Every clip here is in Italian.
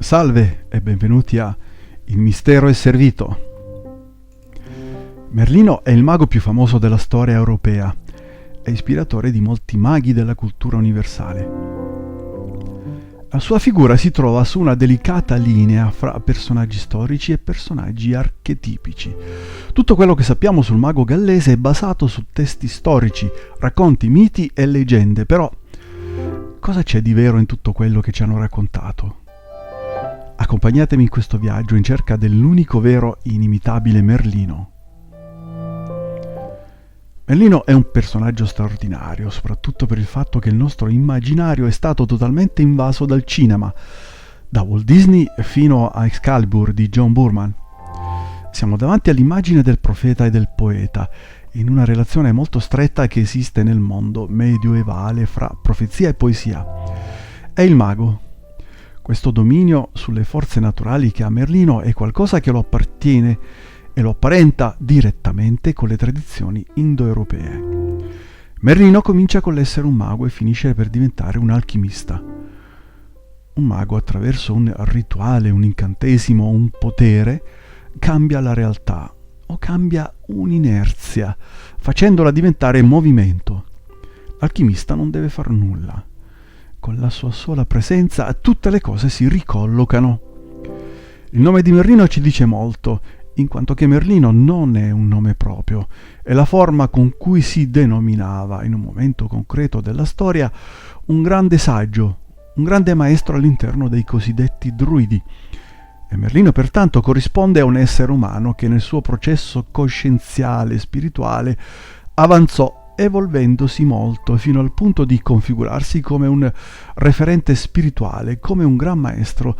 Salve e benvenuti a Il mistero è servito. Merlino è il mago più famoso della storia europea e ispiratore di molti maghi della cultura universale. La sua figura si trova su una delicata linea fra personaggi storici e personaggi archetipici. Tutto quello che sappiamo sul mago gallese è basato su testi storici, racconti, miti e leggende, però cosa c'è di vero in tutto quello che ci hanno raccontato? Accompagnatemi in questo viaggio in cerca dell'unico vero e inimitabile Merlino. Merlino è un personaggio straordinario, soprattutto per il fatto che il nostro immaginario è stato totalmente invaso dal cinema, da Walt Disney fino a Excalibur di John Boorman. Siamo davanti all'immagine del profeta e del poeta, in una relazione molto stretta che esiste nel mondo medioevale fra profezia e poesia. È il mago. Questo dominio sulle forze naturali che ha Merlino è qualcosa che lo appartiene e lo apparenta direttamente con le tradizioni indoeuropee. Merlino comincia con l'essere un mago e finisce per diventare un alchimista. Un mago, attraverso un rituale, un incantesimo, un potere, cambia la realtà o cambia un'inerzia, facendola diventare movimento. L'alchimista non deve far nulla. Con la sua sola presenza tutte le cose si ricollocano. Il nome di Merlino ci dice molto, in quanto che Merlino non è un nome proprio, è la forma con cui si denominava, in un momento concreto della storia, un grande saggio, un grande maestro all'interno dei cosiddetti druidi. E Merlino pertanto corrisponde a un essere umano che nel suo processo coscienziale e spirituale avanzò evolvendosi molto fino al punto di configurarsi come un referente spirituale, come un gran maestro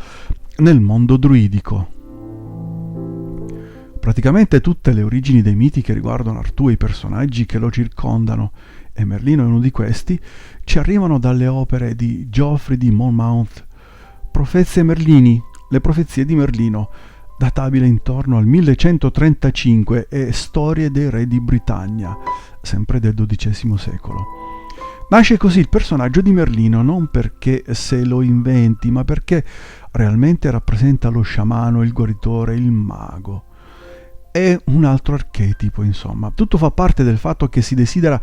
nel mondo druidico. Praticamente tutte le origini dei miti che riguardano Artù e i personaggi che lo circondano, e Merlino è uno di questi, ci arrivano dalle opere di Geoffrey di Monmouth, Profezie Merlini, le profezie di Merlino, databile intorno al 1135, e Storie dei re di Britannia, sempre del XII secolo. Nasce così il personaggio di Merlino non perché se lo inventi, ma perché realmente rappresenta lo sciamano, il guaritore, il mago. È un altro archetipo, insomma. Tutto fa parte del fatto che si desidera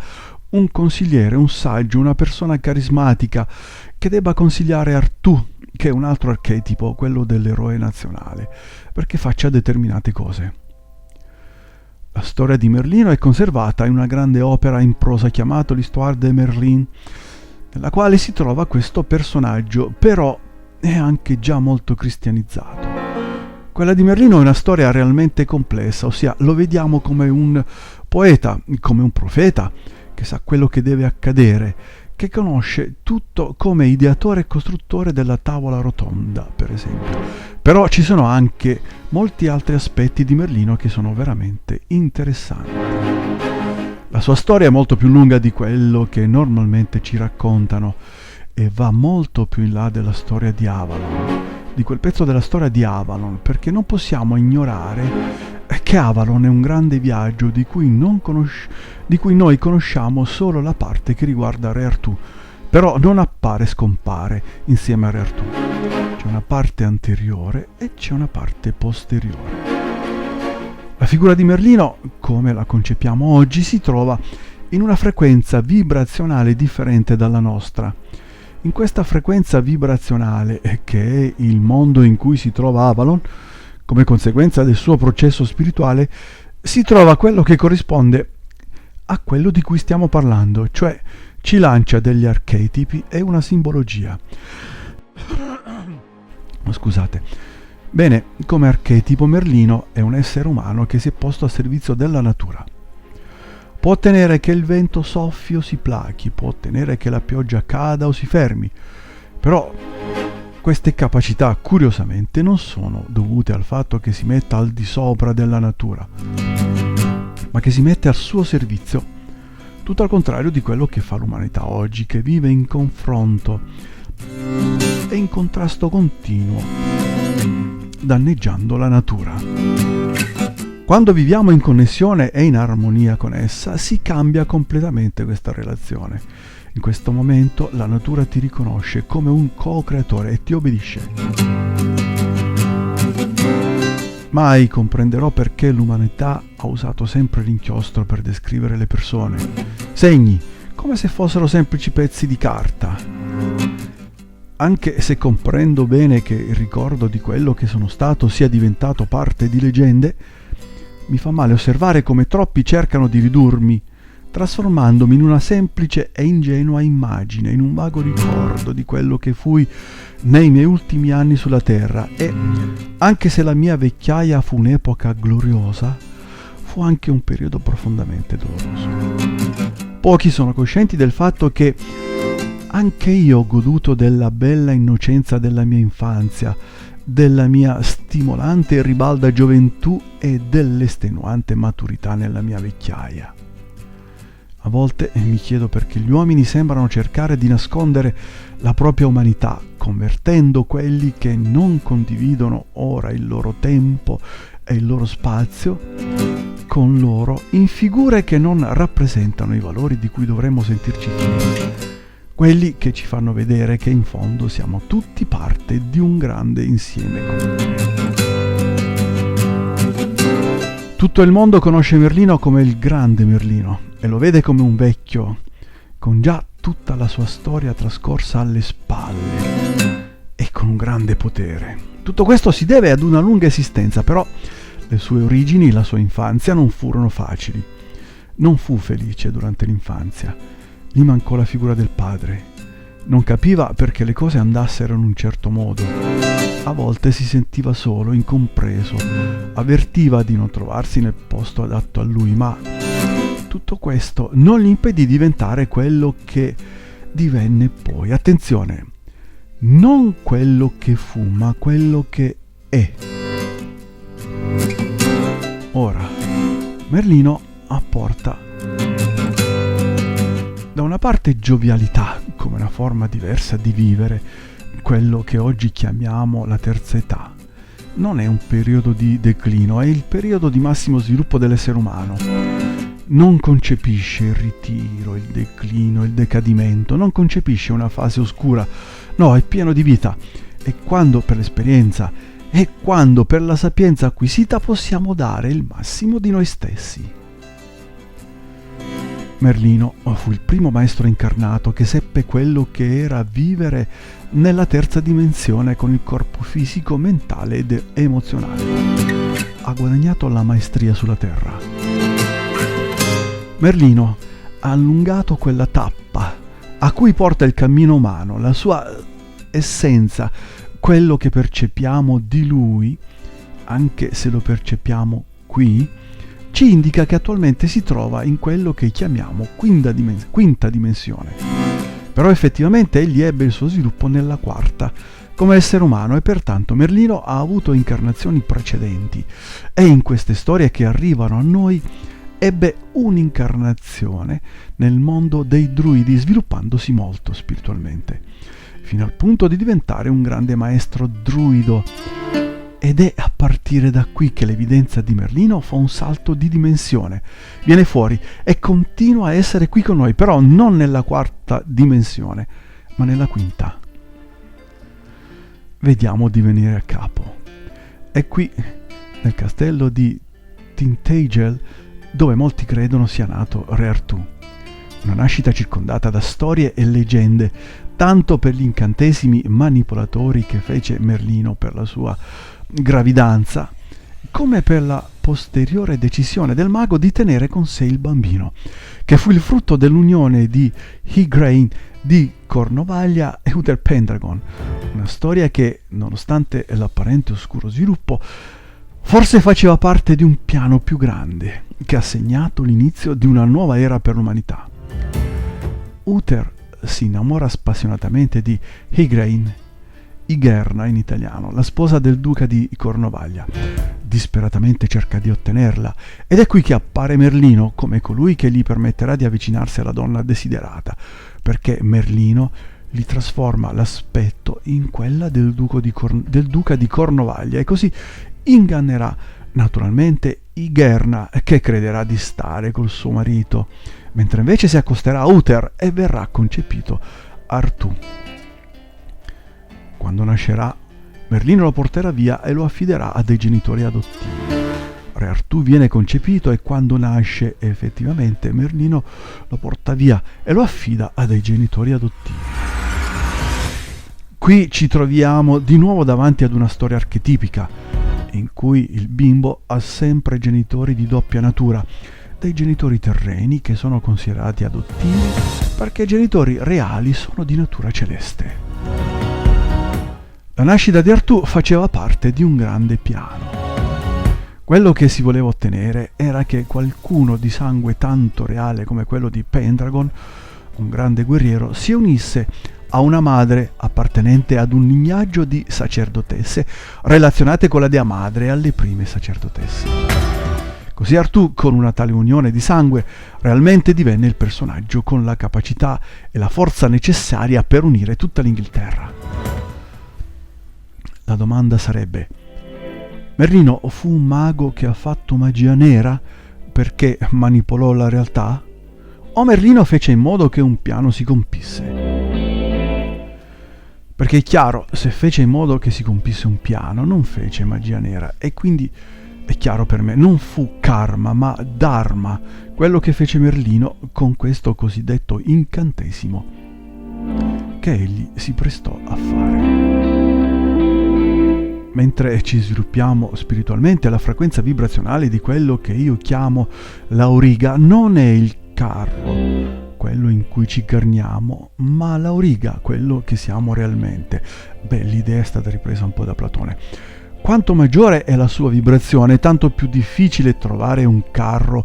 un consigliere, un saggio, una persona carismatica che debba consigliare Artù, che è un altro archetipo, quello dell'eroe nazionale, perché faccia determinate cose. La storia di Merlino è conservata in una grande opera in prosa chiamata l'Histoire de Merlin, nella quale si trova questo personaggio, però è anche già molto cristianizzato. Quella di Merlino è una storia realmente complessa, ossia lo vediamo come un poeta, come un profeta, che sa quello che deve accadere, che conosce tutto come ideatore e costruttore della tavola rotonda, per esempio. Però ci sono anche molti altri aspetti di Merlino che sono veramente interessanti. La sua storia è molto più lunga di quello che normalmente ci raccontano e va molto più in là della storia di Avalon, di quel pezzo della storia di Avalon, perché non possiamo ignorare che Avalon è un grande viaggio di cui noi conosciamo solo la parte che riguarda Re Artù, però non appare, scompare insieme a Re Artù. C'è una parte anteriore e c'è una parte posteriore. La figura di Merlino, come la concepiamo oggi, si trova in una frequenza vibrazionale differente dalla nostra. In questa frequenza vibrazionale, che è il mondo in cui si trova Avalon, come conseguenza del suo processo spirituale, si trova quello che corrisponde a quello di cui stiamo parlando, cioè ci lancia degli archetipi e una simbologia. Scusate. Bene, come archetipo Merlino è un essere umano che si è posto a servizio della natura. Può ottenere che il vento soffia o si plachi, può ottenere che la pioggia cada o si fermi, però queste capacità, curiosamente, non sono dovute al fatto che si metta al di sopra della natura, ma che si mette al suo servizio, tutto al contrario di quello che fa l'umanità oggi, che vive in confronto e in contrasto continuo, danneggiando la natura. Quando viviamo in connessione e in armonia con essa, si cambia completamente questa relazione. In questo momento la natura ti riconosce come un co-creatore e ti obbedisce. Mai comprenderò perché l'umanità ha usato sempre l'inchiostro per descrivere le persone. Segni, come se fossero semplici pezzi di carta. Anche se comprendo bene che il ricordo di quello che sono stato sia diventato parte di leggende, mi fa male osservare come troppi cercano di ridurmi, trasformandomi in una semplice e ingenua immagine, in un vago ricordo di quello che fui nei miei ultimi anni sulla terra. E anche se la mia vecchiaia fu un'epoca gloriosa, fu anche un periodo profondamente doloroso. Pochi sono coscienti del fatto che anche io ho goduto della bella innocenza della mia infanzia, della mia stimolante e ribalda gioventù e dell'estenuante maturità nella mia vecchiaia. A volte mi chiedo perché gli uomini sembrano cercare di nascondere la propria umanità, convertendo quelli che non condividono ora il loro tempo e il loro spazio con loro in figure che non rappresentano i valori di cui dovremmo sentirci fieri, quelli che ci fanno vedere che in fondo siamo tutti parte di un grande insieme comune. Tutto il mondo conosce Merlino come il grande Merlino e lo vede come un vecchio con già tutta la sua storia trascorsa alle spalle e con un grande potere. Tutto questo si deve ad una lunga esistenza, però le sue origini, la sua infanzia non furono facili. Non fu felice durante l'infanzia. Gli mancò la figura del padre. Non capiva perché le cose andassero in un certo modo. A volte si sentiva solo, incompreso, avvertiva di non trovarsi nel posto adatto a lui, ma tutto questo non gli impedì di diventare quello che divenne poi. Attenzione, non quello che fu, ma quello che è. Ora, Merlino apporta da una parte giovialità, come una forma diversa di vivere, quello che oggi chiamiamo la terza età. Non è un periodo di declino, è il periodo di massimo sviluppo dell'essere umano. Non concepisce il ritiro, il declino, il decadimento, non concepisce una fase oscura, no, è pieno di vita. E quando per l'esperienza e quando per la sapienza acquisita possiamo dare il massimo di noi stessi. Merlino fu il primo maestro incarnato che seppe quello che era vivere nella terza dimensione con il corpo fisico, mentale ed emozionale. Ha guadagnato la maestria sulla terra. Merlino ha allungato quella tappa a cui porta il cammino umano, la sua essenza, quello che percepiamo di lui, anche se lo percepiamo qui, ci indica che attualmente si trova in quello che chiamiamo quinta dimensione. Però effettivamente egli ebbe il suo sviluppo nella quarta, come essere umano, e pertanto Merlino ha avuto incarnazioni precedenti e in queste storie che arrivano a noi ebbe un'incarnazione nel mondo dei druidi, sviluppandosi molto spiritualmente, fino al punto di diventare un grande maestro druido. Ed è a partire da qui che l'evidenza di Merlino fa un salto di dimensione, viene fuori e continua a essere qui con noi, però non nella quarta dimensione, ma nella quinta. Vediamo di venire a capo. È qui, nel castello di Tintagel, dove molti credono sia nato Re Artù. Una nascita circondata da storie e leggende, tanto per gli incantesimi manipolatori che fece Merlino per la sua gravidanza, come per la posteriore decisione del mago di tenere con sé il bambino, che fu il frutto dell'unione di Igraine di Cornovaglia e Uther Pendragon, una storia che, nonostante l'apparente oscuro sviluppo, forse faceva parte di un piano più grande che ha segnato l'inizio di una nuova era per l'umanità. Uther si innamora spassionatamente di Igerna in italiano, la sposa del duca di Cornovaglia. Disperatamente cerca di ottenerla ed è qui che appare Merlino come colui che gli permetterà di avvicinarsi alla donna desiderata, perché Merlino gli trasforma l'aspetto in quella del duca di Cornovaglia e così ingannerà naturalmente Igerna, che crederà di stare col suo marito, mentre invece si accosterà a Uther e verrà concepito Artù. Quando nascerà, Merlino lo porterà via e lo affiderà a dei genitori adottivi. Re Artù viene concepito e quando nasce effettivamente Merlino lo porta via e lo affida a dei genitori adottivi. Qui ci troviamo di nuovo davanti ad una storia archetipica in cui il bimbo ha sempre genitori di doppia natura, dei genitori terreni che sono considerati adottivi perché i genitori reali sono di natura celeste. La nascita di Artù faceva parte di un grande piano. Quello che si voleva ottenere era che qualcuno di sangue tanto reale come quello di Pendragon, un grande guerriero, si unisse a una madre appartenente ad un lignaggio di sacerdotesse relazionate con la dea madre alle prime sacerdotesse. Così Artù, con una tale unione di sangue, realmente divenne il personaggio con la capacità e la forza necessaria per unire tutta l'Inghilterra. La domanda sarebbe: Merlino fu un mago che ha fatto magia nera perché manipolò la realtà? O Merlino fece in modo che un piano si compisse? Perché è chiaro, se fece in modo che si compisse un piano, non fece magia nera, e quindi è chiaro per me, non fu karma, ma dharma, quello che fece Merlino con questo cosiddetto incantesimo che egli si prestò a fare. Mentre ci sviluppiamo spiritualmente, la frequenza vibrazionale di quello che io chiamo l'auriga non è il carro, quello in cui ci garniamo, ma l'auriga, quello che siamo realmente. L'idea è stata ripresa un po' da Platone. Quanto maggiore è la sua vibrazione, tanto più difficile trovare un carro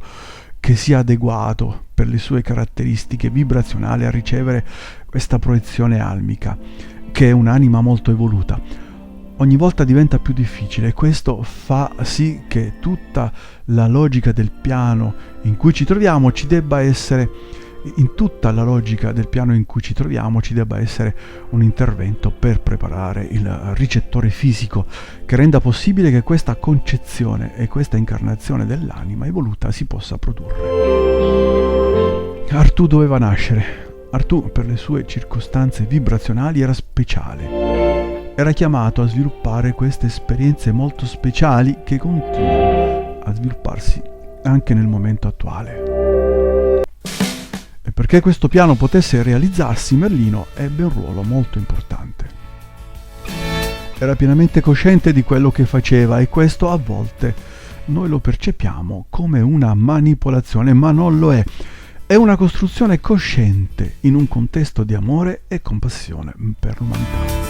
che sia adeguato per le sue caratteristiche vibrazionali a ricevere questa proiezione almica, che è un'anima molto evoluta. Ogni volta diventa più difficile e questo fa sì che tutta la logica del piano in cui ci troviamo ci debba essere un intervento per preparare il ricettore fisico che renda possibile che questa concezione e questa incarnazione dell'anima evoluta si possa produrre. Artù doveva nascere. Artù, per le sue circostanze vibrazionali, era speciale. Era chiamato a sviluppare queste esperienze molto speciali che continuano a svilupparsi anche nel momento attuale. E perché questo piano potesse realizzarsi, Merlino ebbe un ruolo molto importante. Era pienamente cosciente di quello che faceva e questo a volte noi lo percepiamo come una manipolazione, ma non lo è. È una costruzione cosciente in un contesto di amore e compassione per l'umanità.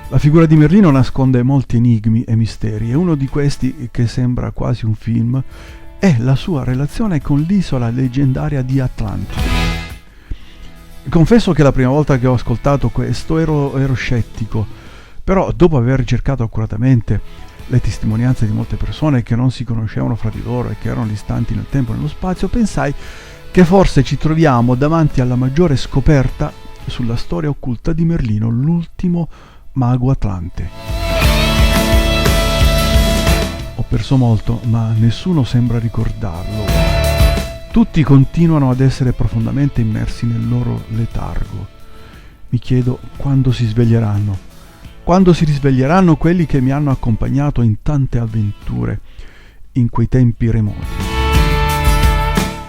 La figura di Merlino nasconde molti enigmi e misteri e uno di questi, che sembra quasi un film, è la sua relazione con l'isola leggendaria di Atlantide. Confesso che la prima volta che ho ascoltato questo ero scettico, però dopo aver ricercato accuratamente le testimonianze di molte persone che non si conoscevano fra di loro e che erano distanti nel tempo e nello spazio, pensai che forse ci troviamo davanti alla maggiore scoperta sulla storia occulta di Merlino, l'ultimo mago atlante. Ho perso molto, ma nessuno sembra ricordarlo. Tutti continuano ad essere profondamente immersi nel loro letargo. Mi chiedo quando si sveglieranno. Quando si risveglieranno quelli che mi hanno accompagnato in tante avventure in quei tempi remoti.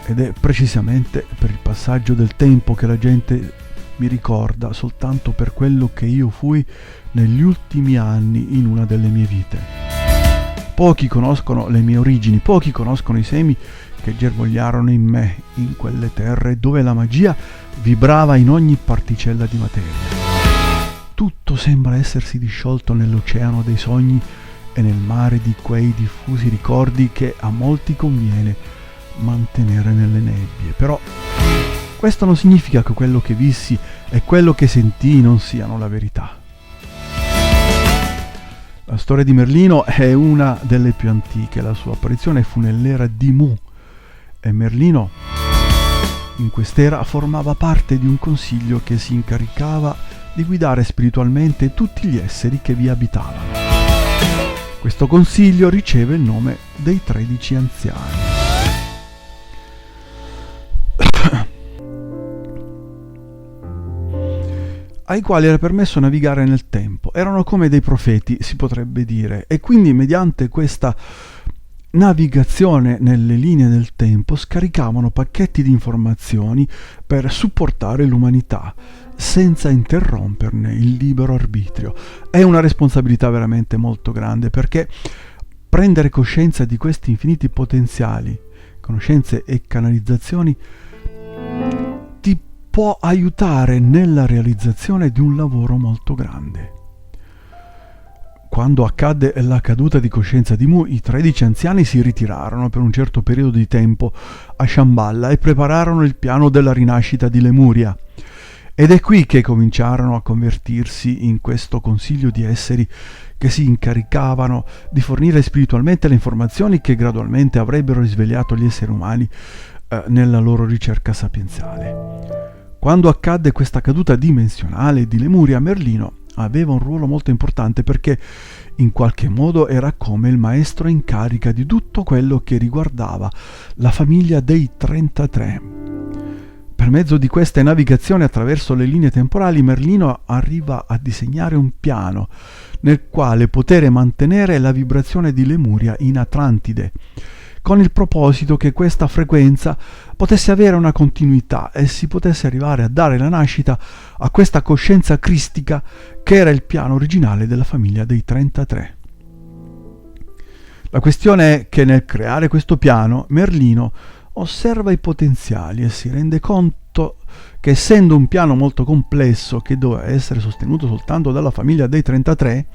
Ed è precisamente per il passaggio del tempo che la gente mi ricorda soltanto per quello che io fui negli ultimi anni in una delle mie vite. Pochi conoscono le mie origini, pochi conoscono i semi che germogliarono in me, in quelle terre dove la magia vibrava in ogni particella di materia. Tutto sembra essersi disciolto nell'oceano dei sogni e nel mare di quei diffusi ricordi che a molti conviene mantenere nelle nebbie. Però questo non significa che quello che vissi e quello che sentii non siano la verità. La storia di Merlino è una delle più antiche, la sua apparizione fu nell'era di Mu e Merlino in quest'era formava parte di un consiglio che si incaricava di guidare spiritualmente tutti gli esseri che vi abitavano. Questo consiglio riceve il nome dei 13 anziani. ai quali era permesso navigare nel tempo. Erano come dei profeti, si potrebbe dire, e quindi mediante questa navigazione nelle linee del tempo scaricavano pacchetti di informazioni per supportare l'umanità senza interromperne il libero arbitrio. È una responsabilità veramente molto grande, perché prendere coscienza di questi infiniti potenziali, conoscenze e canalizzazioni ti può aiutare nella realizzazione di un lavoro molto grande. Quando accadde la caduta di coscienza di Mu, i 13 anziani si ritirarono per un certo periodo di tempo a Shambhala e prepararono il piano della rinascita di Lemuria. Ed è qui che cominciarono a convertirsi in questo consiglio di esseri che si incaricavano di fornire spiritualmente le informazioni che gradualmente avrebbero risvegliato gli esseri umani nella loro ricerca sapienziale. Quando accadde questa caduta dimensionale di Lemuria, Merlino aveva un ruolo molto importante, perché in qualche modo era come il maestro in carica di tutto quello che riguardava la famiglia dei 33. Per mezzo di queste navigazioni attraverso le linee temporali, Merlino arriva a disegnare un piano nel quale poter mantenere la vibrazione di Lemuria in Atlantide, con il proposito che questa frequenza potesse avere una continuità e si potesse arrivare a dare la nascita a questa coscienza cristica che era il piano originale della famiglia dei 33. La questione è che nel creare questo piano, Merlino osserva i potenziali e si rende conto che, essendo un piano molto complesso che doveva essere sostenuto soltanto dalla famiglia dei 33,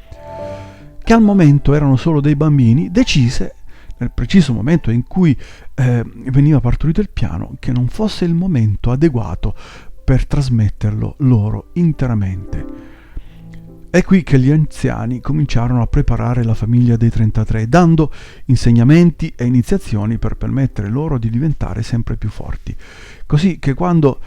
che al momento erano solo dei bambini, decise, nel preciso momento in cui veniva partorito il piano, che non fosse il momento adeguato per trasmetterlo loro interamente. È qui che gli anziani cominciarono a preparare la famiglia dei 33, dando insegnamenti e iniziazioni per permettere loro di diventare sempre più forti, così che quando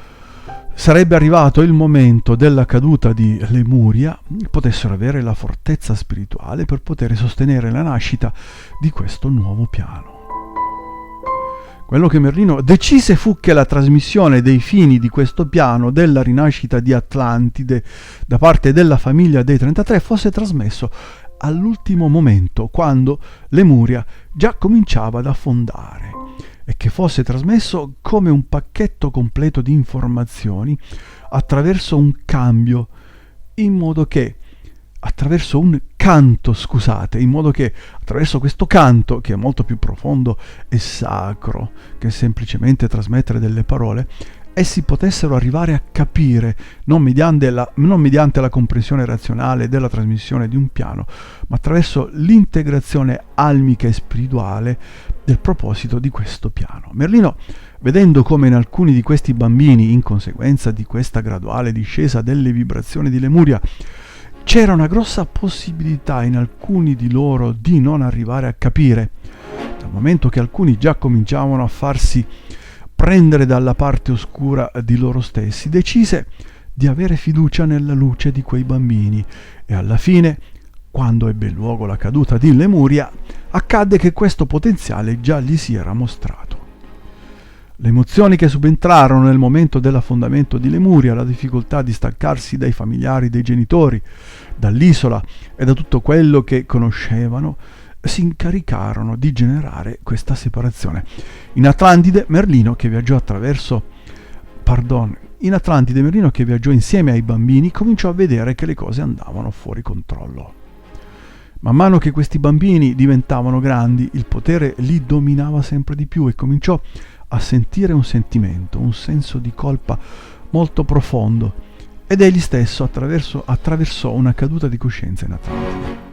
sarebbe arrivato il momento della caduta di Lemuria potessero avere la fortezza spirituale per poter sostenere la nascita di questo nuovo piano. Quello che Merlino decise fu che la trasmissione dei fini di questo piano della rinascita di Atlantide da parte della famiglia dei 33 fosse trasmesso all'ultimo momento, quando Lemuria già cominciava ad affondare, e che fosse trasmesso come un pacchetto completo di informazioni attraverso un cambio, in modo che attraverso questo canto, che è molto più profondo e sacro che semplicemente trasmettere delle parole, essi potessero arrivare a capire, non mediante la comprensione razionale della trasmissione di un piano, ma attraverso l'integrazione almica e spirituale del proposito di questo piano. Merlino, vedendo come in alcuni di questi bambini, in conseguenza di questa graduale discesa delle vibrazioni di Lemuria, c'era una grossa possibilità in alcuni di loro di non arrivare a capire, dal momento che alcuni già cominciavano a farsi prendere dalla parte oscura di loro stessi, decise di avere fiducia nella luce di quei bambini, e alla fine, quando ebbe luogo la caduta di Lemuria, accadde che questo potenziale già gli si era mostrato. Le emozioni che subentrarono nel momento dell'affondamento di Lemuria, la difficoltà di staccarsi dai familiari, dei genitori, dall'isola e da tutto quello che conoscevano, si incaricarono di generare questa separazione. In Atlantide Merlino, che viaggiò insieme ai bambini, cominciò a vedere che le cose andavano fuori controllo. Man mano che questi bambini diventavano grandi, il potere li dominava sempre di più e cominciò a sentire un senso di colpa molto profondo, ed egli stesso attraversò una caduta di coscienza in Atlantide.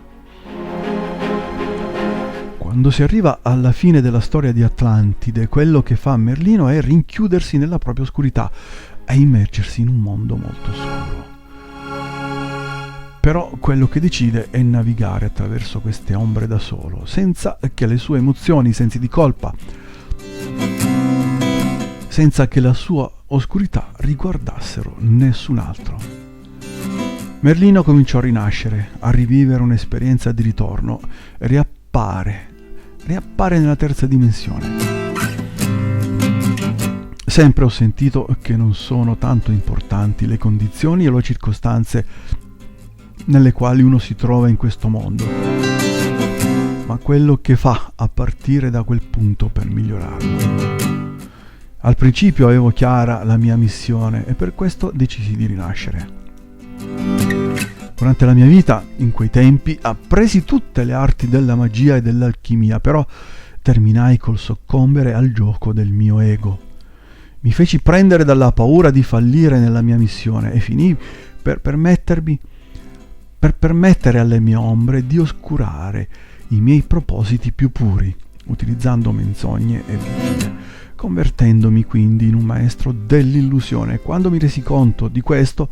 Quando si arriva alla fine della storia di Atlantide, quello che fa Merlino è rinchiudersi nella propria oscurità e immergersi in un mondo molto scuro. Però quello che decide è navigare attraverso queste ombre da solo, senza che le sue emozioni, i sensi di colpa, senza che la sua oscurità riguardassero nessun altro. Merlino cominciò a rinascere, a rivivere un'esperienza di ritorno, riappare nella terza dimensione. Sempre ho sentito che non sono tanto importanti le condizioni e le circostanze nelle quali uno si trova in questo mondo, ma quello che fa a partire da quel punto per migliorarlo. Al principio avevo chiara la mia missione e per questo decisi di rinascere. Durante la mia vita, in quei tempi, appresi tutte le arti della magia e dell'alchimia, però terminai col soccombere al gioco del mio ego. Mi feci prendere dalla paura di fallire nella mia missione e finii per permettere alle mie ombre di oscurare i miei propositi più puri, utilizzando menzogne e bugie, convertendomi quindi in un maestro dell'illusione. Quando mi resi conto di questo,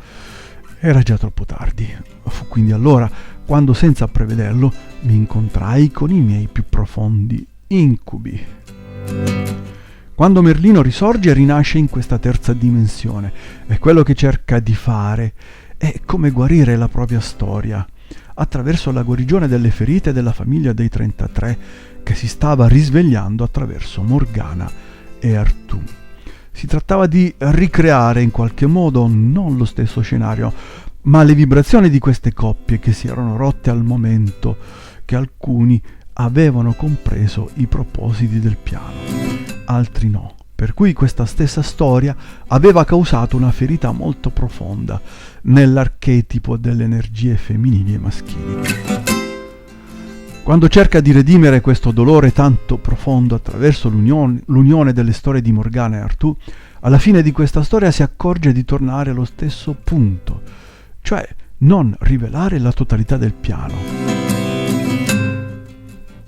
era già troppo tardi. Fu quindi allora quando, senza prevederlo, mi incontrai con i miei più profondi incubi. Quando Merlino risorge, rinasce in questa terza dimensione e quello che cerca di fare è come guarire la propria storia attraverso la guarigione delle ferite della famiglia dei 33 che si stava risvegliando attraverso Morgana e Artù. Si trattava di ricreare in qualche modo non lo stesso scenario, ma le vibrazioni di queste coppie che si erano rotte al momento che alcuni avevano compreso i propositi del piano, altri no. Per cui questa stessa storia aveva causato una ferita molto profonda nell'archetipo delle energie femminili e maschili. Quando cerca di redimere questo dolore tanto profondo attraverso l'unione delle storie di Morgana e Artù, alla fine di questa storia si accorge di tornare allo stesso punto, cioè non rivelare la totalità del piano,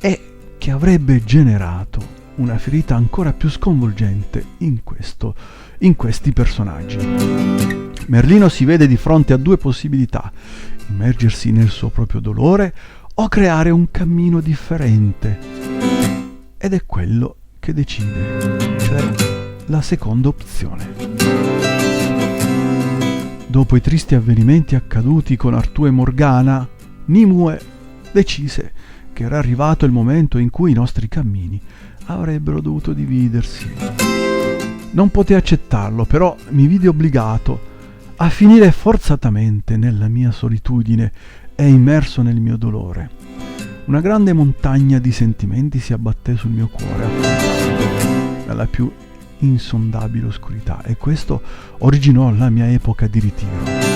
e che avrebbe generato una ferita ancora più sconvolgente in questi personaggi. Merlino si vede di fronte a due possibilità: immergersi nel suo proprio dolore o creare un cammino differente, ed è quello che decide, cioè la seconda opzione. Dopo i tristi avvenimenti accaduti con Artù e Morgana, Nimue decise che era arrivato il momento in cui i nostri cammini avrebbero dovuto dividersi. Non poté accettarlo, però mi vidi obbligato a finire forzatamente nella mia solitudine e immerso nel mio dolore. Una grande montagna di sentimenti si abbatté sul mio cuore, affrontato dalla più insondabile oscurità, e questo originò la mia epoca di ritiro.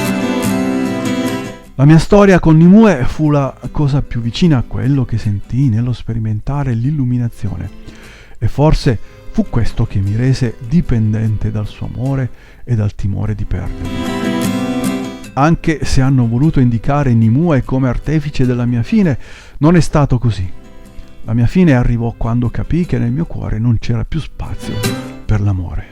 La mia storia con Nimue fu la cosa più vicina a quello che sentii nello sperimentare l'illuminazione, e forse fu questo che mi rese dipendente dal suo amore e dal timore di perderlo. Anche se hanno voluto indicare Nimue come artefice della mia fine, non è stato così. La mia fine arrivò quando capii che nel mio cuore non c'era più spazio per l'amore.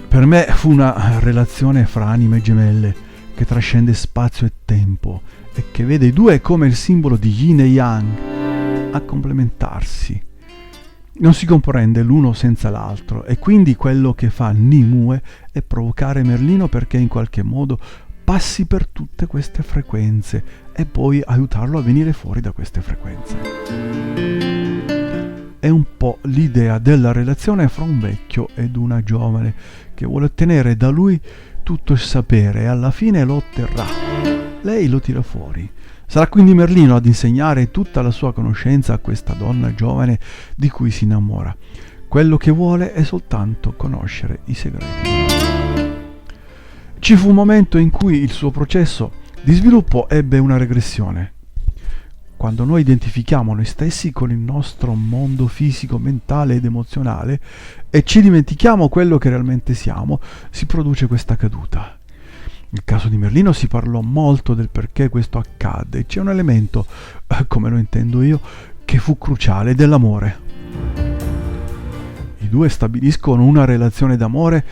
Per me fu una relazione fra anime gemelle che trascende spazio e tempo e che vede i due come il simbolo di Yin e Yang a complementarsi. Non si comprende l'uno senza l'altro, e quindi quello che fa Nimue è provocare Merlino perché in qualche modo passi per tutte queste frequenze e poi aiutarlo a venire fuori da queste frequenze. È un po' l'idea della relazione fra un vecchio ed una giovane che vuole ottenere da lui tutto il sapere e alla fine lo otterrà. Lei lo tira fuori. Sarà quindi Merlino ad insegnare tutta la sua conoscenza a questa donna giovane di cui si innamora. Quello che vuole è soltanto conoscere i segreti. Ci fu un momento in cui il suo processo di sviluppo ebbe una regressione. Quando noi identifichiamo noi stessi con il nostro mondo fisico, mentale ed emozionale e ci dimentichiamo quello che realmente siamo, si produce questa caduta. Nel caso di Merlino si parlò molto del perché questo accadde. C'è un elemento, come lo intendo io, che fu cruciale, dell'amore. I due stabiliscono una relazione d'amore.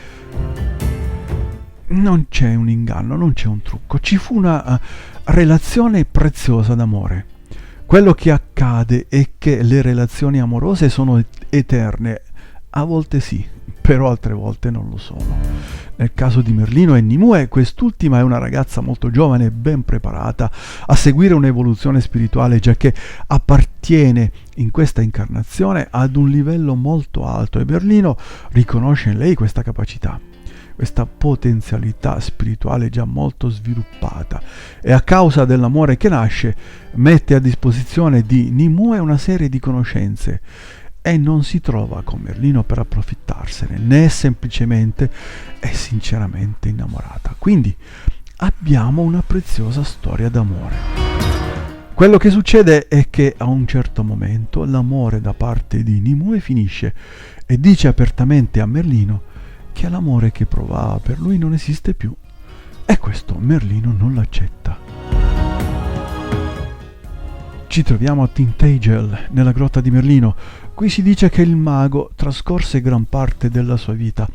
Non c'è un inganno, non c'è un trucco. Ci fu una relazione preziosa d'amore. Quello che accade è che le relazioni amorose sono eterne, A volte sì, però altre volte non lo sono. Nel caso di Merlino e Nimue, quest'ultima è una ragazza molto giovane e ben preparata a seguire un'evoluzione spirituale, giacché appartiene in questa incarnazione ad un livello molto alto e Merlino riconosce in lei questa capacità, questa potenzialità spirituale già molto sviluppata, e a causa dell'amore che nasce mette a disposizione di Nimue una serie di conoscenze e non si trova con Merlino per approfittarsene, né semplicemente è sinceramente innamorata. Quindi abbiamo una preziosa storia d'amore. Quello che succede è che a un certo momento l'amore da parte di Nimue finisce e dice apertamente a Merlino che l'amore che provava per lui non esiste più, e questo Merlino non l'accetta. Ci troviamo a Tintagel, nella grotta di Merlino. Qui si dice che il mago trascorse gran parte della sua vita.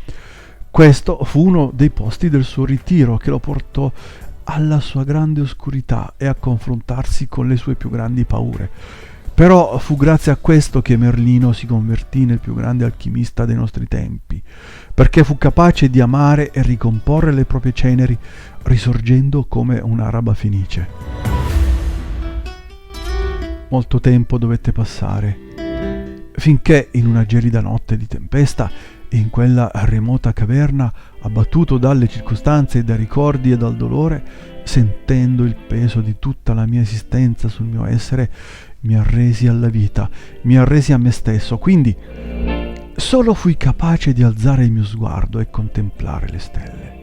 Questo fu uno dei posti del suo ritiro che lo portò alla sua grande oscurità e a confrontarsi con le sue più grandi paure. Però fu grazie a questo che Merlino si convertì nel più grande alchimista dei nostri tempi, perché fu capace di amare e ricomporre le proprie ceneri, risorgendo come un'araba fenice. Molto tempo dovette passare, finché in una gelida notte di tempesta, in quella remota caverna, abbattuto dalle circostanze e dai ricordi e dal dolore, sentendo il peso di tutta la mia esistenza sul mio essere, mi arresi alla vita, mi arresi a me stesso, quindi solo fui capace di alzare il mio sguardo e contemplare le stelle.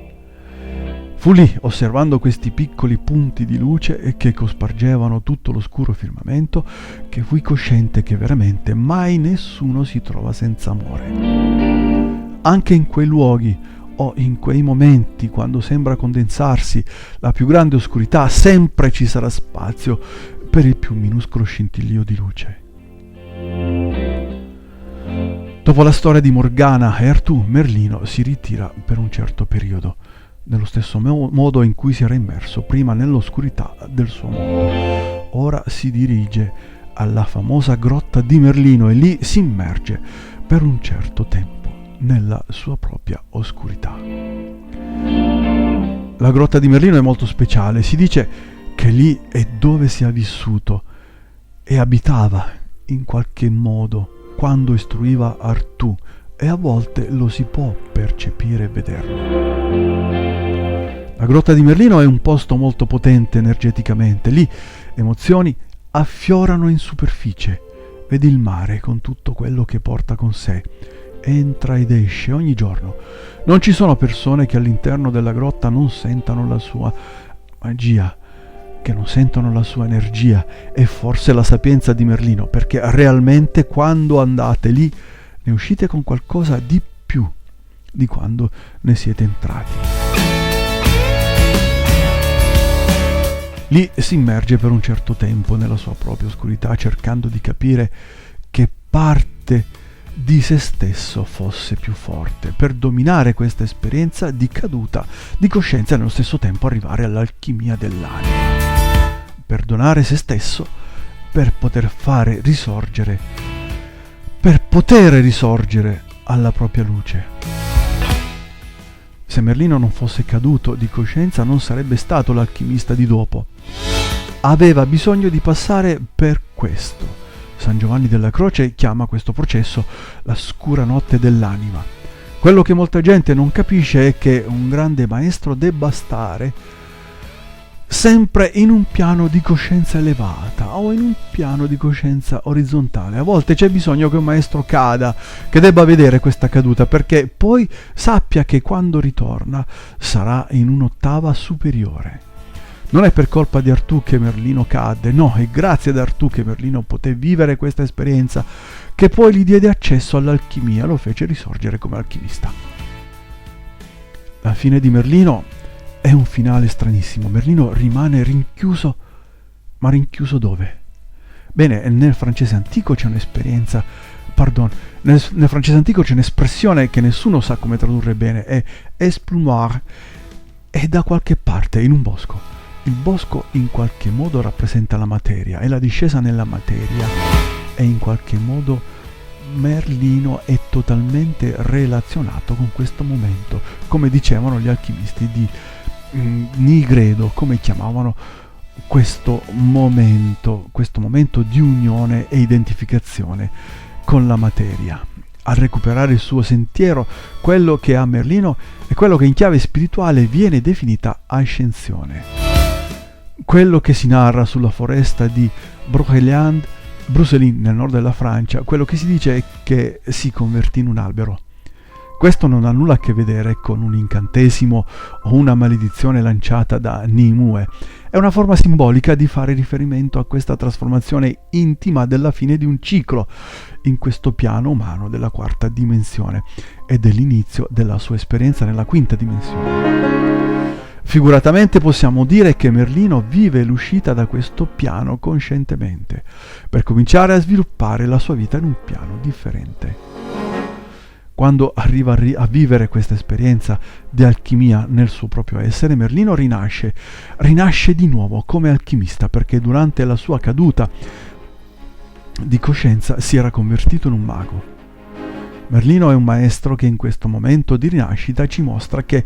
Fu lì, osservando questi piccoli punti di luce che cospargevano tutto l'oscuro firmamento, che fui cosciente che veramente mai nessuno si trova senza amore. Anche in quei luoghi o in quei momenti, quando sembra condensarsi la più grande oscurità, sempre ci sarà spazio per il più minuscolo scintillio di luce. Dopo la storia di Morgana e Artù, Merlino si ritira per un certo periodo, nello stesso modo in cui si era immerso prima nell'oscurità del suo mondo. Ora si dirige alla famosa grotta di Merlino e lì si immerge per un certo tempo nella sua propria oscurità. La grotta di Merlino è molto speciale, si dice che lì è dove si è vissuto e abitava in qualche modo quando istruiva Artù, e a volte lo si può percepire e vederlo. La grotta di Merlino è un posto molto potente energeticamente. Lì emozioni affiorano in superficie. Vedi il mare con tutto quello che porta con sé. Entra ed esce ogni giorno. Non ci sono persone che all'interno della grotta non sentano la sua magia, che non sentono la sua energia e forse la sapienza di Merlino, perché realmente quando andate lì ne uscite con qualcosa di più di quando ne siete entrati. Lì si immerge per un certo tempo nella sua propria oscurità, cercando di capire che parte di se stesso fosse più forte, per dominare questa esperienza di caduta di coscienza e nello stesso tempo arrivare all'alchimia dell'anima. Perdonare se stesso per poter fare risorgere, per poter risorgere alla propria luce. Se Merlino non fosse caduto di coscienza non sarebbe stato l'alchimista di dopo. Aveva bisogno di passare per questo. San Giovanni della Croce chiama questo processo la scura notte dell'anima. Quello che molta gente non capisce è che un grande maestro debba stare sempre in un piano di coscienza elevata o in un piano di coscienza orizzontale. A volte c'è bisogno che un maestro cada, che debba vedere questa caduta, perché poi sappia che quando ritorna sarà in un'ottava superiore. Non è per colpa di Artù che Merlino cadde, no, è grazie ad Artù che Merlino poté vivere questa esperienza, che poi gli diede accesso all'alchimia, lo fece risorgere come alchimista. La fine di Merlino è un finale stranissimo. Merlino rimane rinchiuso, ma rinchiuso dove? Bene, nel francese antico c'è un'esperienza, nel francese antico c'è un'espressione che nessuno sa come tradurre bene, è esplumoir, è da qualche parte, in un bosco. Il bosco in qualche modo rappresenta la materia e la discesa nella materia è in qualche modo Merlino è totalmente relazionato con questo momento, come dicevano gli alchimisti di Nigredo, come chiamavano questo momento di unione e identificazione con la materia, a recuperare il suo sentiero, quello che a Merlino è quello che in chiave spirituale viene definita ascensione. Quello che si narra sulla foresta di Brocéliande nel nord della Francia, quello che si dice è che si convertì in un albero. Questo non ha nulla a che vedere con un incantesimo o una maledizione lanciata da Nimue. È una forma simbolica di fare riferimento a questa trasformazione intima della fine di un ciclo in questo piano umano della quarta dimensione e dell'inizio della sua esperienza nella quinta dimensione. Figuratamente possiamo dire che Merlino vive l'uscita da questo piano coscientemente, per cominciare a sviluppare la sua vita in un piano differente. Quando arriva a vivere questa esperienza di alchimia nel suo proprio essere, Merlino rinasce di nuovo come alchimista, perché durante la sua caduta di coscienza si era convertito in un mago. Merlino è un maestro che in questo momento di rinascita ci mostra che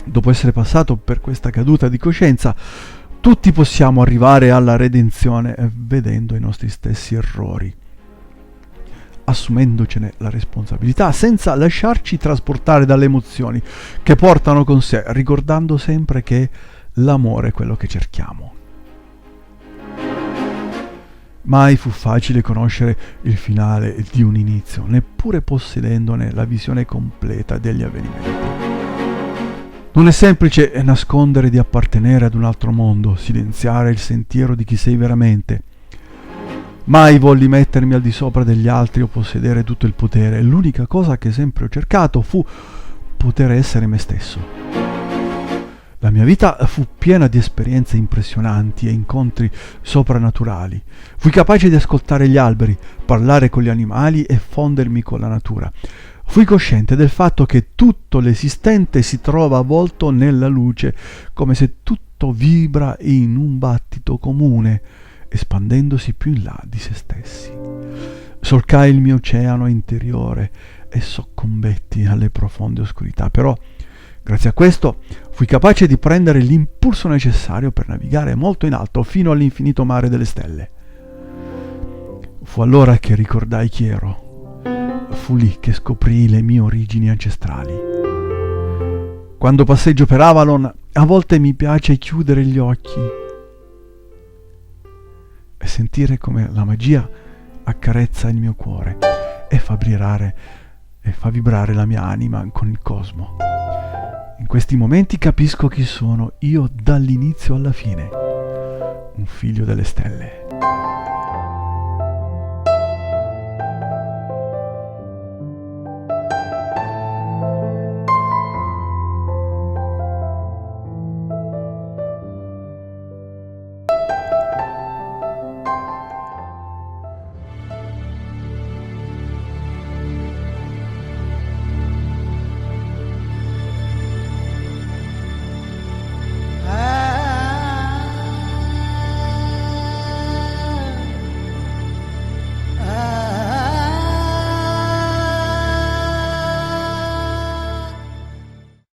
dopo essere passato per questa caduta di coscienza, tutti possiamo arrivare alla redenzione vedendo i nostri stessi errori, assumendocene la responsabilità, senza lasciarci trasportare dalle emozioni che portano con sé, ricordando sempre che l'amore è quello che cerchiamo. Mai fu facile conoscere il finale di un inizio, neppure possedendone la visione completa degli avvenimenti. Non è semplice nascondere di appartenere ad un altro mondo, silenziare il sentiero di chi sei veramente. Mai volli mettermi al di sopra degli altri o possedere tutto il potere. L'unica cosa che sempre ho cercato fu poter essere me stesso. La mia vita fu piena di esperienze impressionanti e incontri soprannaturali. Fui capace di ascoltare gli alberi, parlare con gli animali e fondermi con la natura. Fui cosciente del fatto che tutto l'esistente si trova avvolto nella luce, come se tutto vibra in un battito comune, espandendosi più in là di se stessi. Solcai il mio oceano interiore e soccombetti alle profonde oscurità, però grazie a questo fui capace di prendere l'impulso necessario per navigare molto in alto fino all'infinito mare delle stelle. Fu allora che ricordai chi ero. Fu lì che scoprii le mie origini ancestrali. Quando passeggio per Avalon, a volte mi piace chiudere gli occhi e sentire come la magia accarezza il mio cuore e fa vibrare la mia anima con il cosmo. In questi momenti capisco chi sono io dall'inizio alla fine, un figlio delle stelle.